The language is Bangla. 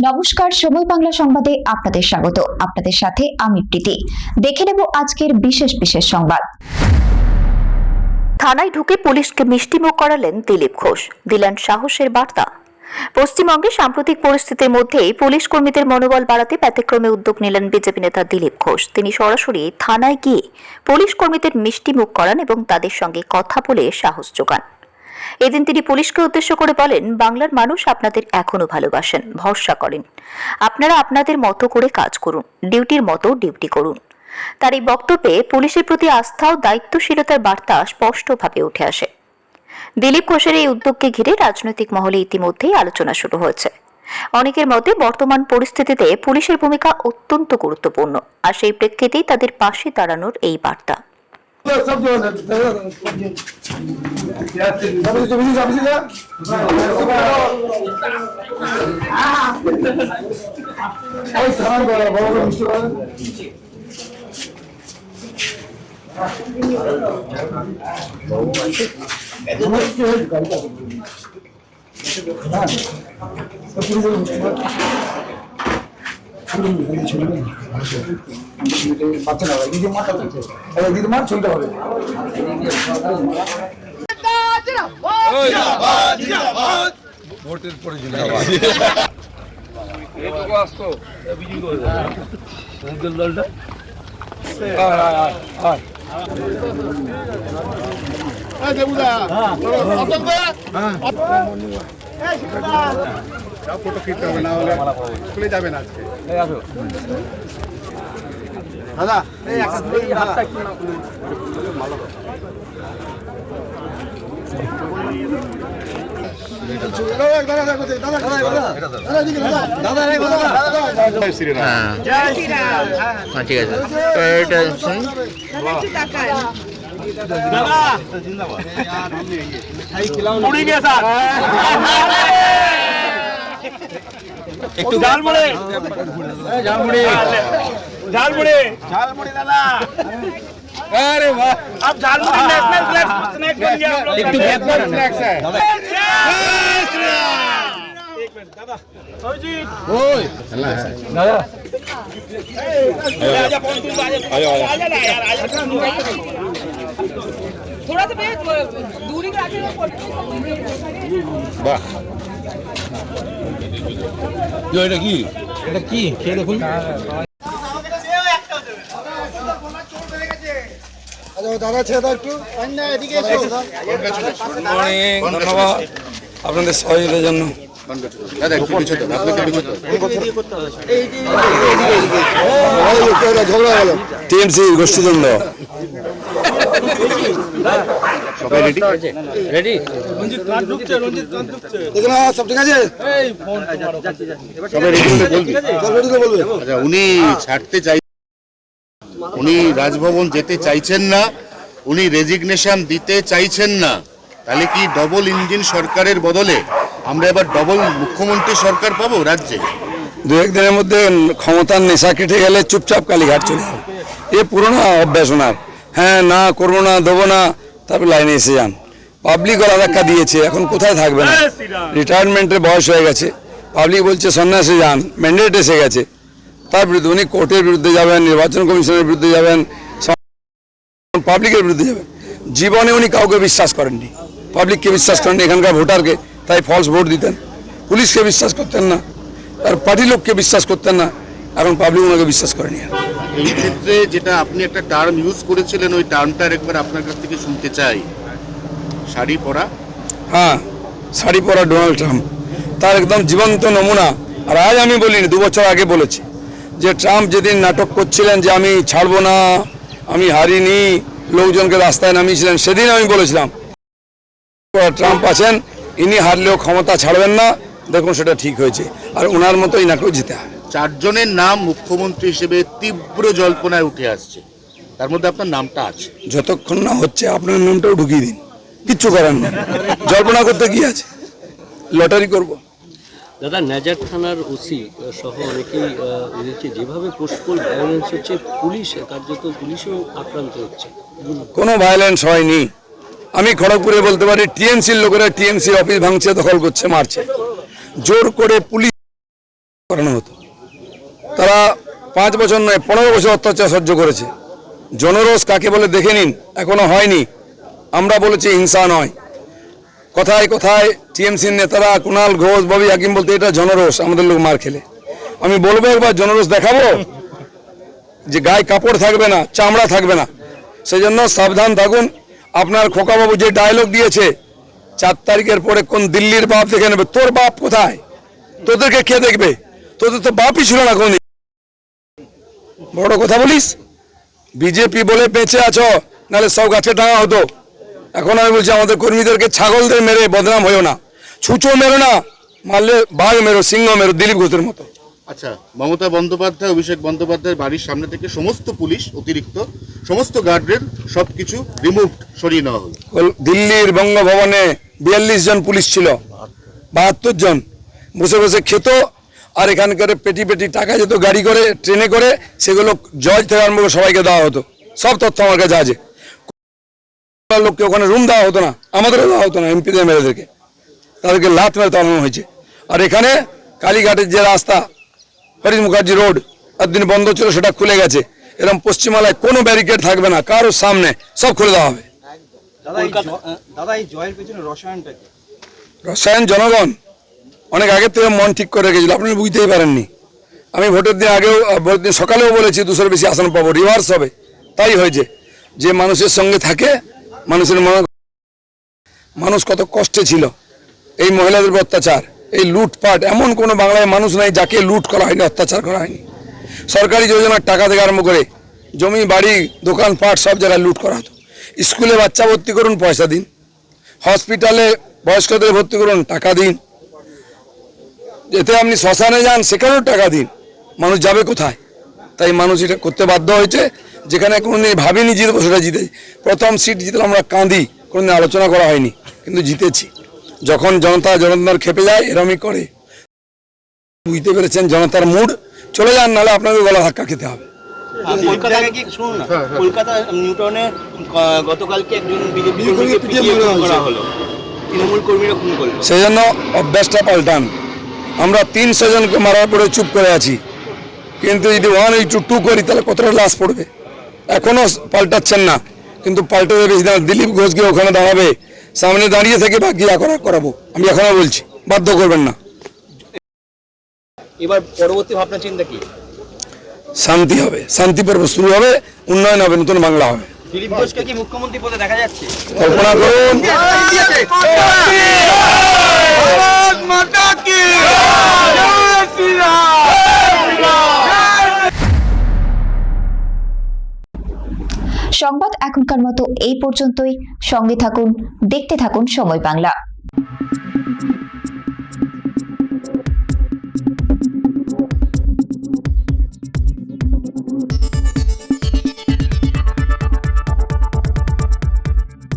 নমস্কার, সময় বাংলা সংবাদে আপনাদের স্বাগত। আপনাদের সাথে আমি প্রীতি। দেখে নেব আজকের বিশেষ সংবাদ। থানায় ঢুকে পুলিশকে মিষ্টিমুখ করালেন দিলীপ ঘোষ, দিলেন সাহসের বার্তা। পশ্চিমবঙ্গে সাম্প্রতিক পরিস্থিতির মধ্যেই পুলিশ কর্মীদের মনোবল বাড়াতে ব্যতিক্রমী উদ্যোগ নিলেন বিজেপি নেতা দিলীপ ঘোষ। তিনি সরাসরি থানায় গিয়ে পুলিশ কর্মীদের মিষ্টিমুখ করান এবং তাদের সঙ্গে কথা বলে সাহস যোগান। এদিন তিনি পুলিশকে উদ্দেশ্য করে বলেন, বাংলার মানুষ আপনাদের এখনো ভালোবাসেন, ভরসা করেন। আপনারা আপনাদের মতো করে কাজ করুন, ডিউটির মতো ডিউটি করুন। তার এই বক্তব্যে পুলিশের প্রতি আস্থা ও দায়িত্বশীলতার বার্তা স্পষ্টভাবে উঠে আসে। দিলীপ ঘোষের এই উদ্যোগকে ঘিরে রাজনৈতিক মহলে ইতিমধ্যেই আলোচনা শুরু হয়েছে। অনেকের মতে বর্তমান পরিস্থিতিতে পুলিশের ভূমিকা অত্যন্ত গুরুত্বপূর্ণ, আর সেই প্রেক্ষিতেই তাদের পাশে দাঁড়ানোর এই বার্তা। বাচ্চা না দিদি মার চলতে হবে। ভোটের পরে দলটা ফটো খিটতে হবে, না হলে স্কুলে যাবে না আজকে। দাদা এই হাতটা একটু না ভালো ঠিক আছে, এটা শুন। একটু ঝালমুড়ি दादा। अरे वाह, अब झालमुड़ी नेशनल स्नैक बन गया। একটু ব্যাকওয়ার্ড স্ন্যাক্স है। एक मिनट दादा, जी ओए दादा आजा फोन तू आजा ना यार, आजा थोड़ा सा दूरी का आगे। বাহ, এটা কি খেয়ে দেখুন। দাদা ছেড়ে একটু এদিকে এসো। ধন্যবাদ আপনাদের সহযোগিতার জন্য। টিএমসি গোষ্ঠীদ্বন্দ্ব সবাই রেডি? সব ঠিক আছে? আচ্ছা, উনি ছাড়তে চাই, উনি রাজভবন যেতে চাইছেন না, উনি রেজিগনেশন দিতে চাইছেন না। তাহলে কি ডবল ইঞ্জিন সরকারের বদলে আমরা এবার ডবল মুখ্যমন্ত্রী সরকার পাবো রাজ্যে? দু একদিনের মধ্যে ক্ষমতার নেশা কেটে গেলে চুপচাপ কালীঘাট চলে যাবে। এ পুরোনো অভ্যাস ওনার। হ্যাঁ, না করবো না, দেবো না, তারপর লাইনে এসে যান। পাবলিক ওরা ধাক্কা দিয়েছে, এখন কোথায় থাকবে না? রিটায়ারমেন্টের বয়স হয়ে গেছে, পাবলিক বলছে সন্ন্যাসে যান, ম্যান্ডেট এসে গেছে। তার বিরুদ্ধে উনি কোর্টের বিরুদ্ধে যাবেন, নির্বাচন কমিশনের বিরুদ্ধে যাবেন, পাবলিকের বিরুদ্ধে যাবেন। জীবনে উনি কাউকে বিশ্বাস করেননি, পাবলিককে বিশ্বাস করেননি, এখানকার ভোটারকে, তাই ফলস ভোট দিতেন। পুলিশকে বিশ্বাস করতেন না, আর পার্টি লোককে বিশ্বাস করতেন না, এখন পাবলিক ওনাকে বিশ্বাস করেনি। এই ক্ষেত্রে যেটা আপনি একটা টার্ম ইউজ করেছিলেন, ওই টার্মটা একবার আপনার কাছ থেকে শুনতে চাই। শাড়ি পরা। হ্যাঁ, শাড়ি পরা ডোনাল্ড ট্রাম্প তার একদম জীবন্ত নমুনা। আর আজ আমি বলিনি, 2 বছর আগে বলেছি যে ট্রাম্প যেদিন নাটক করছিলেন যে আমি ছাড়বো না, আমি হারিনি, লোকজনকে রাস্তায় নামিয়েছিলেন, সেদিন আমি বলেছিলাম ট্রাম্প আছেন, ইনি হারলেও ক্ষমতা ছাড়বেন না। দেখুন সেটা ঠিক হয়েছে, আর ওনার মতো ইনাকেও জিতে হবে। 4 জনের নাম মুখ্যমন্ত্রী হিসেবে তীব্র জল্পনায় উঠে আসছে, তার মধ্যে আপনার নামটা আছে। যতক্ষণ না হচ্ছে আপনার নামটাও ঢুকিয়ে দিন, কিচ্ছু করার না। জল্পনা করতে কি আছে, লটারি করব। দাদা নাজার থানার ওসি সহ অনেকেই বলছে যেভাবে পোস্টপোল ভায়োলেন্স হচ্ছে পুলিশ কার্যত পুলিশও আক্রান্ত হচ্ছে। কোনো ভায়োলেন্স হয়নি। আমি খড়গপুরে বলতে পারি টিএমসির লোকেরা টিএমসি অফিস ভাঙছে, দখল করছে, মারছে, জোর করে পুলিশ করানো হতো। তারা 5 বছর নয় 15 বছর অত্যাচার সহ্য করেছে। জনরোষ কাকে বলে দেখে নিন, এখনো হয়নি। আমরা বলেছি হিংসা নয়। কথায় কথায় টিএমসির নেতারা কুণাল ঘোষ, ববি হাকিম বলতে এটা জনরোষ, আমাদের লোক মার খেলে। আমি বলবো একবার জনরোষ দেখাবো, যে গায়ে কাপড় থাকবে না, চামড়া থাকবে না। সেই জন্য সাবধান থাকুন। আপনার খোকাবাবু যে ডায়লগ দিয়েছে 4 তারিখের পরে কোন দিল্লির বাপ দেখে নেবে, তোর বাপ কোথায়? তোদেরকে কে দেখবে? তোদের তো বাপই ছিল না কোনদিন। বড় কথা বলিস, বিজেপি বলে বেঁচে আছো, নাহলে সব গাছে টাঙা হতো। এখন আমি বলছি আমাদের কর্মীদেরকে ছাগলদের মেরে বদনাম হয়েও না, ছুঁচো মেরো না, মারলে বাঘ মেরো, সিংহ মেরো, দিলীপ ঘোষের মতো। আচ্ছা, মমতা বন্দ্যোপাধ্যায়, অভিষেক বন্দ্যোপাধ্যায়ের বাড়ির সামনে থেকে সমস্ত পুলিশ, অতিরিক্ত সমস্ত গার্ডের সবকিছু রিমুভ, সরিয়ে নেওয়া হলো। দিল্লির বঙ্গভবনে 42 জন পুলিশ ছিল, 72 জন বসে বসে খেত। আর এখানকার পেটি পেটি টাকা যেত গাড়ি করে, ট্রেনে করে, সেগুলো জজ থেকে আরম্ভ করে সবাইকে দেওয়া হতো। সব তথ্য আমার কাছে আছে। লোককে ওখানে রুম দেওয়া হতো না, আমাদেরও দেওয়া হতো না, এমপিদের মেয়েদেরকে, তাদেরকে লাত মেরে তাড়ানো হয়েছে। আর এখানে কালীঘাটের যে রাস্তা, হরিশ মুখার্জি রোড, একদিন বন্ধ ছিল, সেটা খুলে গেছে। এরকম পশ্চিমবাংলায় কোনো ব্যারিকেড থাকবে না, কারোর সামনে সব খুলে দেওয়া হবে। দাদা এই জয়ের পেছনে রসায়নটা কি? রসায়ন জনগণ অনেক আগের থেকে মন ঠিক করে রেখেছিল, আপনারা বুঝতেই পারেননি। আমি ভোটের দিন আগেও, ভোটের দিন সকালেও বলেছি 200-এর বেশি আসন পাবো, রিভার্স হবে। তাই হয়েছে। যে মানুষের সঙ্গে থাকে, মানুষের মানুষ কত কষ্টে ছিল, এই মহিলাদের উপর অত্যাচার, এই লুটপাট, এমন কোনো বাংলায় মানুষ নাই যাকে লুট করা হয়নি, অত্যাচার করা হয়নি। সরকারি যোজনার টাকা থেকে আরম্ভ করে জমি বাড়ি দোকানপাট সব জায়গায় লুট করা হতো। স্কুলে বাচ্চা ভর্তি করুন, পয়সা দিন। হসপিটালে বয়স্কদের ভর্তি করুন, টাকা দিন। এতে আপনি শ্মশানে যান, সেখানেও টাকা দিন। মানুষ যাবে কোথায়? তাই মানুষ এটা করতে বাধ্য হয়েছে। যেখানে কোনোদিন ভাবিনি জিতবো, সেটা জিতেছি। প্রথম সিট জিতলে আমরা কাঁদি, কোনোদিন আলোচনা করা হয়নি, কিন্তু জিতেছি। যখন জনতার খেপে যায়, এরমই করে। বুঝতে পেরেছেন জনতার মুড, চলে যান, নাহলে আপনাকে গলা ধাক্কা খেতে হবে। কলকাতায় কি শুনুন না, কলকাতা নিউটনে গতকালকে একজন বিজেপি কর্মীকে পিটিয়ে খুন করা হলো, তৃণমূল কর্মীরা খুন করলো। সেই জন্য অভ্যাসটা পাল্টান। আমরা 300 জনকে মারার পরে চুপ করে আছি, কিন্তু যদি 182 করি তাহলে কতটা লাশ পড়বে? এখনো পাল্টাচ্ছেন না, কিন্তু পাল্টে বেশি না। দিলীপ ঘোষকে ওখানে দাঁড়াবে, সামনে দাঁড়িয়ে থেকে বাকি করাবো। আমি এখনো বলছি, বাধ্য করবেন না। এবার পরবর্তী ভাবনা চিন্তা কি? শান্তি হবে, শান্তি পর্ব শুরু হবে, উন্নয়ন হবে, নতুন বাংলা হবে। দিলীপ ঘোষকে কি মুখ্যমন্ত্রী পদে দেখা যাচ্ছে? কল্পনা করুন। সংবাদ এখনকার মতো এই পর্যন্তই। সঙ্গে থাকুন, দেখতে থাকুন সময় বাংলা।